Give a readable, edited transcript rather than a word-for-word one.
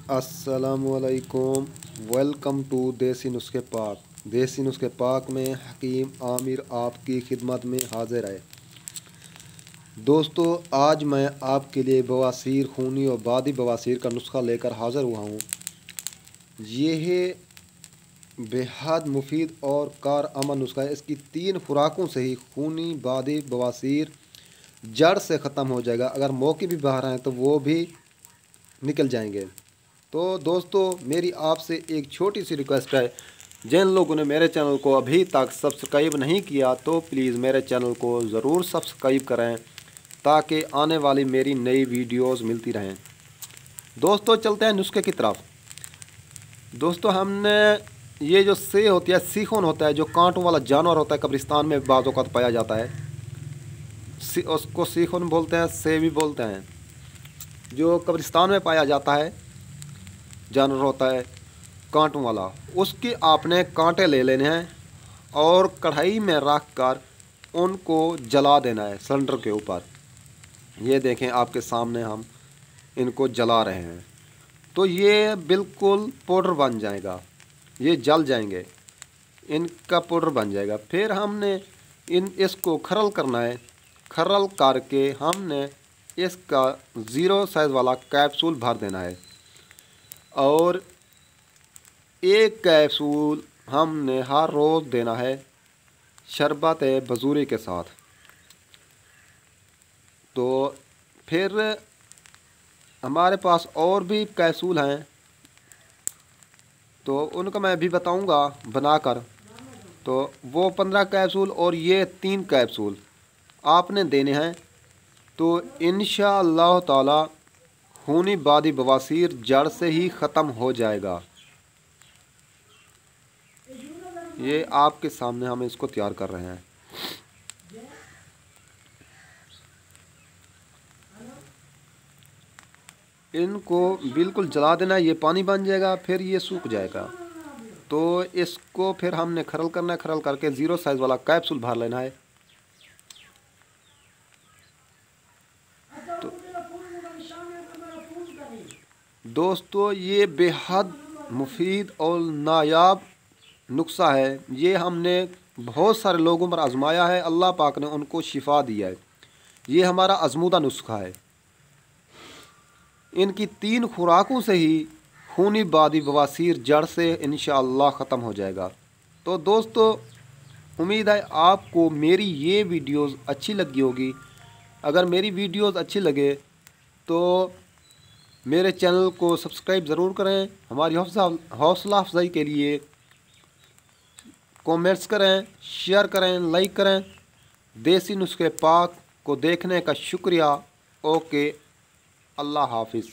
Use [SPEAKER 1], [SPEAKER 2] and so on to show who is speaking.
[SPEAKER 1] अस्सलामुअलैकुम। Welcome to देसी नुस्खे पाक। देसी नुस्खे पाक में हकीम आमिर आपकी खिदमत में हाजिर है। दोस्तों, आज मैं आपके लिए बवासीर, खूनी और बादी बवासीर का नुस्खा लेकर हाज़िर हुआ हूँ। यह बेहद मुफीद और कारआमद नुस्खा है। इसकी 3 खुराकों से ही खूनी, बादी, बवासीर जड़ से ख़त्म हो जाएगा। अगर मौके भी बाहर आए तो वो भी निकल जाएंगे। तो दोस्तों, मेरी आपसे एक छोटी सी रिक्वेस्ट है, जिन लोगों ने मेरे चैनल को अभी तक सब्सक्राइब नहीं किया तो प्लीज़ मेरे चैनल को ज़रूर सब्सक्राइब करें ताकि आने वाली मेरी नई वीडियोस मिलती रहें। दोस्तों, चलते हैं नुस्खे की तरफ। दोस्तों, हमने ये जो से होती है, सीखोन होता है, जो कांटों वाला जानवर होता है, कब्रिस्तान में बाज़ों का पाया जाता है। उसको सीखोन बोलते हैं, से भी बोलते हैं। जो कब्रिस्तान में पाया जाता है जानवर होता है कांटों वाला, उसके आपने कांटे ले लेने हैं और कढ़ाई में रख कर उनको जला देना है सिलेंडर के ऊपर। ये देखें, आपके सामने हम इनको जला रहे हैं। तो ये बिल्कुल पाउडर बन जाएगा, ये जल जाएंगे, इनका पाउडर बन जाएगा। फिर हमने इसको खरल करना है। खरल करके हमने इसका 0 साइज़ वाला कैप्सूल भर देना है और एक कैप्सूल हमने हर रोज़ देना है शरबत बजूरी के साथ। तो फिर हमारे पास और भी कैप्सूल हैं, तो उनका मैं भी बताऊंगा बनाकर। तो वो 15 कैप्सूल और ये 3 कैप्सूल आपने देने हैं। तो इंशाअल्लाह ताला खूनी, बादी, बवासीर जड़ से ही ख़त्म हो जाएगा। ये आपके सामने हम इसको तैयार कर रहे हैं। इनको बिल्कुल जला देना, ये पानी बन जाएगा, फिर ये सूख जाएगा। तो इसको फिर हमने खरल करना है। खरल करके 0 साइज़ वाला कैप्सूल भर लेना है। तो दोस्तों, ये बेहद मुफीद और नायाब नुस्खा है। ये हमने बहुत सारे लोगों पर आजमाया है, अल्लाह पाक ने उनको शिफा दिया है। ये हमारा आजमूदा नुस्खा है। इनकी 3 खुराकों से ही खूनी, बादी, बवासीर जड़ से इंशाअल्लाह ख़त्म हो जाएगा। तो दोस्तों, उम्मीद है आपको मेरी ये वीडियोस अच्छी लगी होगी। अगर मेरी वीडियोस अच्छी लगे तो मेरे चैनल को सब्सक्राइब ज़रूर करें। हमारी हौसला अफजाई के लिए कमेंट्स करें, शेयर करें, लाइक करें। देसी नुस्खे पाक को देखने का शुक्रिया। ओके, अल्लाह हाफिज़।